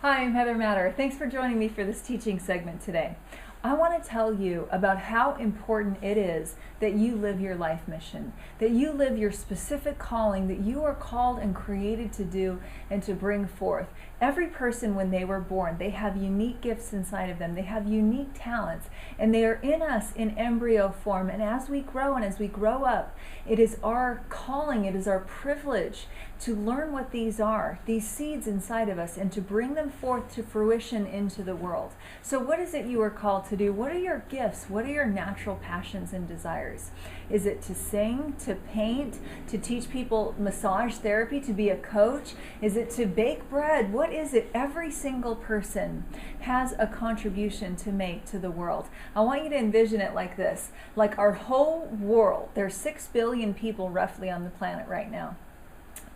Hi, I'm Heather Matter. Thanks for joining me for this teaching segment today. I want to tell you about how important it is that you live your life mission, that you live your specific calling that you are called and created to do and to bring forth. Every person, when they were born, they have unique gifts inside of them. They have unique talents, and they are in us in embryo form. And as we grow and as we grow up, it is our calling, it is our privilege to learn what these are, these seeds inside of us, and to bring them forth to fruition into the world. So what is it you are called to do? What are your gifts? What are your natural passions and desires? Is it to sing, to paint, to teach people massage therapy, to be a coach? Is it to bake bread? What is it? Every single person has a contribution to make to the world. I want you to envision it like this. Like our whole world, there's 6 billion people roughly on the planet right now.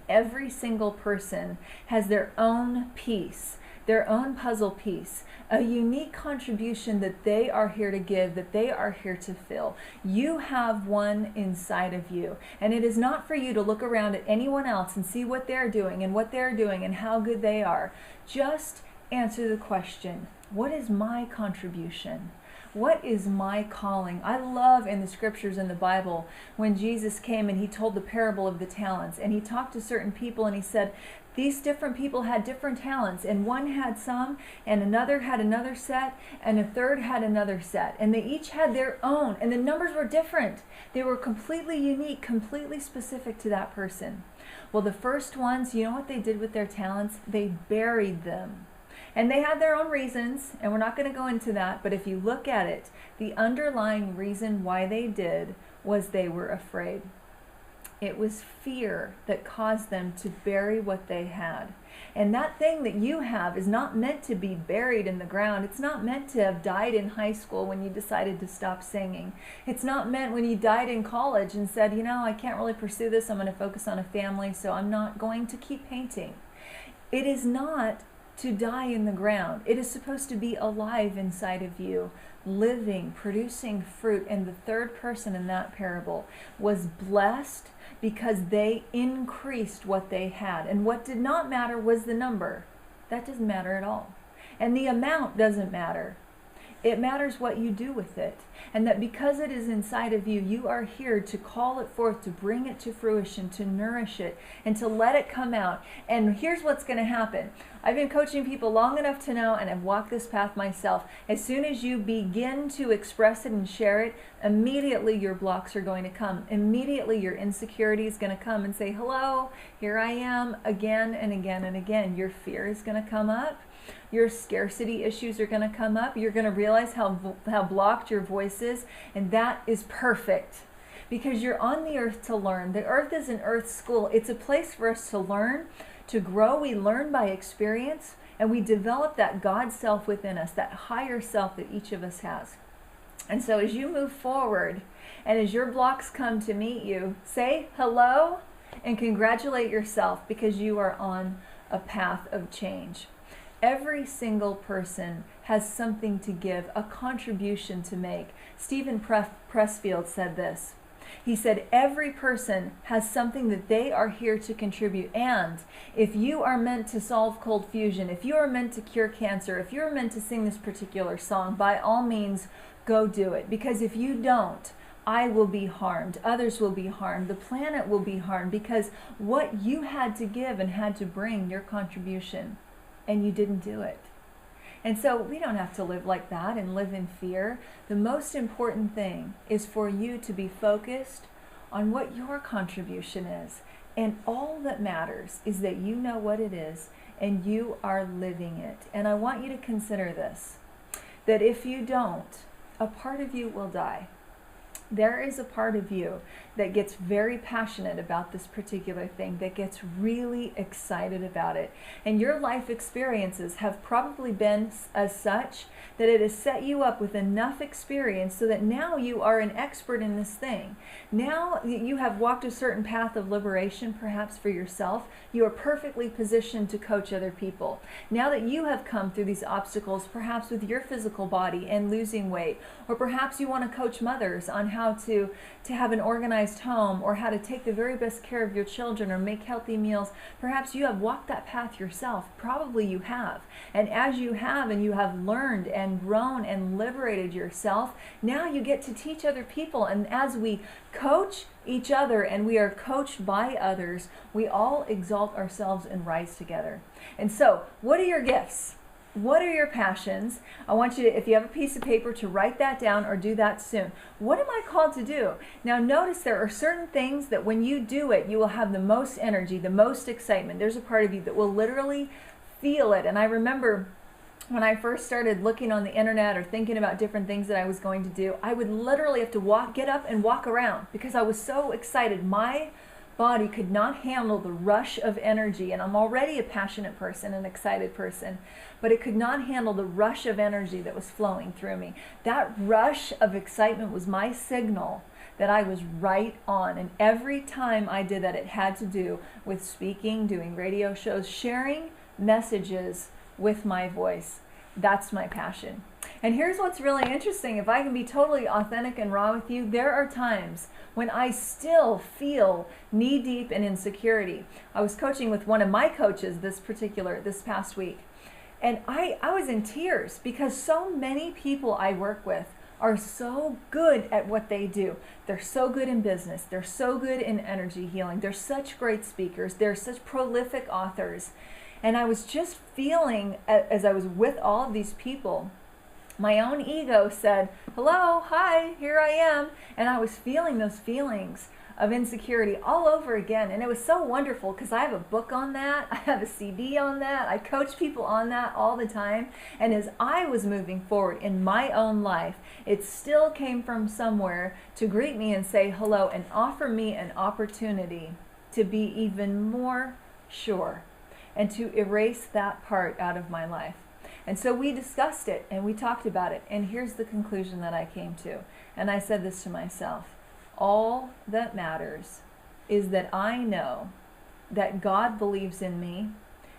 Every single person has their own piece, their own puzzle piece, a unique contribution that they are here to give, that they are here to fill. You have one inside of you, and it is not for you to look around at anyone else and see what they're doing and how good they are. Just answer the question, what is my contribution? What is my calling? I love in the scriptures in the Bible when Jesus came and he told the parable of the talents, and he talked to certain people and he said, these different people had different talents, and one had some, and another had another set, and a third had another set, and they each had their own, and the numbers were different. They were completely unique, completely specific to that person. Well, the first ones, you know what they did with their talents? They buried them. And they had their own reasons, and we're not going to go into that, but if you look at it, the underlying reason why they did was they were afraid. It was fear that caused them to bury what they had. And that thing that you have is not meant to be buried in the ground. It's not meant to have died in high school when you decided to stop singing. It's not meant when you died in college and said, I can't really pursue this. I'm going to focus on a family, so I'm not going to keep painting. It is not to die in the ground. It is supposed to be alive inside of you, living, producing fruit. And the third person in that parable was blessed because they increased what they had. And what did not matter was the number. That doesn't matter at all. And the amount doesn't matter. It matters what you do with it. And that because it is inside of you, you are here to call it forth, to bring it to fruition, to nourish it, and to let it come out. And here's what's going to happen. I've been coaching people long enough to know, and I've walked this path myself. As soon as you begin to express it and share it, immediately your blocks are going to come. Immediately your insecurity is going to come and say, hello, here I am, again and again and again. Your fear is going to come up. Your scarcity issues are going to come up. You're going to realize how blocked your voice is, and that is perfect because you're on the earth to learn. The earth is an earth school. It's a place for us to learn, to grow. We learn by experience, and we develop that God self within us, that higher self that each of us has. And so as you move forward and as your blocks come to meet you, say hello and congratulate yourself because you are on a path of change. Every single person has something to give, a contribution to make. Stephen Pressfield said this. He said, every person has something that they are here to contribute. And if you are meant to solve cold fusion, if you are meant to cure cancer, if you're meant to sing this particular song, by all means, go do it. Because if you don't, I will be harmed. Others will be harmed. The planet will be harmed because what you had to give and had to bring, your contribution, and you didn't do it. And so we don't have to live like that and live in fear. The most important thing is for you to be focused on what your contribution is. And all that matters is that you know what it is and you are living it. And I want you to consider this, that if you don't, a part of you will die. There is a part of you that gets very passionate about this particular thing, that gets really excited about it. And your life experiences have probably been as such that it has set you up with enough experience so that now you are an expert in this thing. Now that you have walked a certain path of liberation, perhaps for yourself, you are perfectly positioned to coach other people. Now that you have come through these obstacles, perhaps with your physical body and losing weight, or perhaps you want to coach mothers on how how to have an organized home, or how to take the very best care of your children, or make healthy meals. Perhaps you have walked that path yourself. Probably you have. And as you have, and you have learned and grown and liberated yourself, now you get to teach other people. And as we coach each other and we are coached by others, we all exalt ourselves and rise together. And so, what are your gifts? What are your passions? I want you to, if you have a piece of paper, to write that down, or do that soon. What am I called to do? Now notice there are certain things that when you do it, you will have the most energy, the most excitement. There's a part of you that will literally feel it. And I remember when I first started looking on the internet or thinking about different things that I was going to do, I would literally have to get up and walk around because I was so excited. My body could not handle the rush of energy, and I'm already a passionate person, an excited person, but it could not handle the rush of energy that was flowing through me. That rush of excitement was my signal that I was right on, and every time I did that, it had to do with speaking, doing radio shows, sharing messages with my voice. That's my passion. And here's what's really interesting. If I can be totally authentic and raw with you, there are times when I still feel knee-deep in insecurity. I was coaching with one of my coaches this past week, and I was in tears because so many people I work with are so good at what they do. They're so good in business. They're so good in energy healing. They're such great speakers. They're such prolific authors. And I was just feeling, as I was with all of these people, my own ego said, hello, hi, here I am. And I was feeling those feelings of insecurity all over again. And it was so wonderful because I have a book on that. I have a CD on that. I coach people on that all the time. And as I was moving forward in my own life, it still came from somewhere to greet me and say hello and offer me an opportunity to be even more sure and to erase that part out of my life. And so we discussed it and we talked about it. And here's the conclusion that I came to. And I said this to myself: all that matters is that I know that God believes in me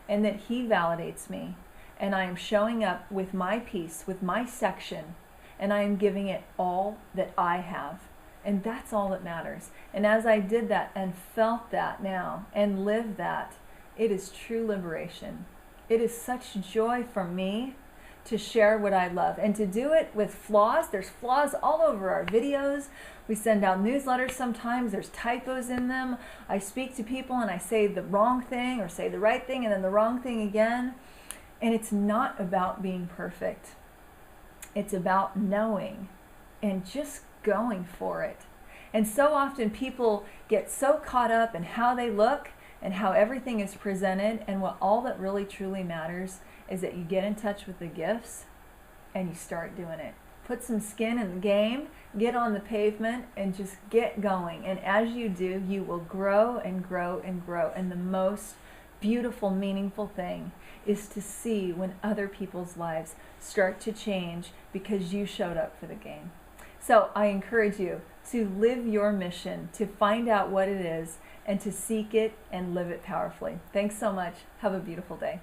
and that He validates me. And I am showing up with my piece, with my section, and I am giving it all that I have. And that's all that matters. And as I did that and felt that now and lived that, it is true liberation. It is such joy for me to share what I love and to do it with flaws. There's flaws all over our videos. We send out newsletters sometimes. There's typos in them. I speak to people and I say the wrong thing or say the right thing and then the wrong thing again. And it's not about being perfect. It's about knowing and just going for it. And so often people get so caught up in how they look and how everything is presented, and what all that really truly matters is that you get in touch with the gifts and you start doing it. Put some skin in the game, get on the pavement, and just get going. And as you do, you will grow and grow and grow. And the most beautiful, meaningful thing is to see when other people's lives start to change because you showed up for the game. So I encourage you to live your mission, to find out what it is, and to seek it and live it powerfully. Thanks so much. Have a beautiful day.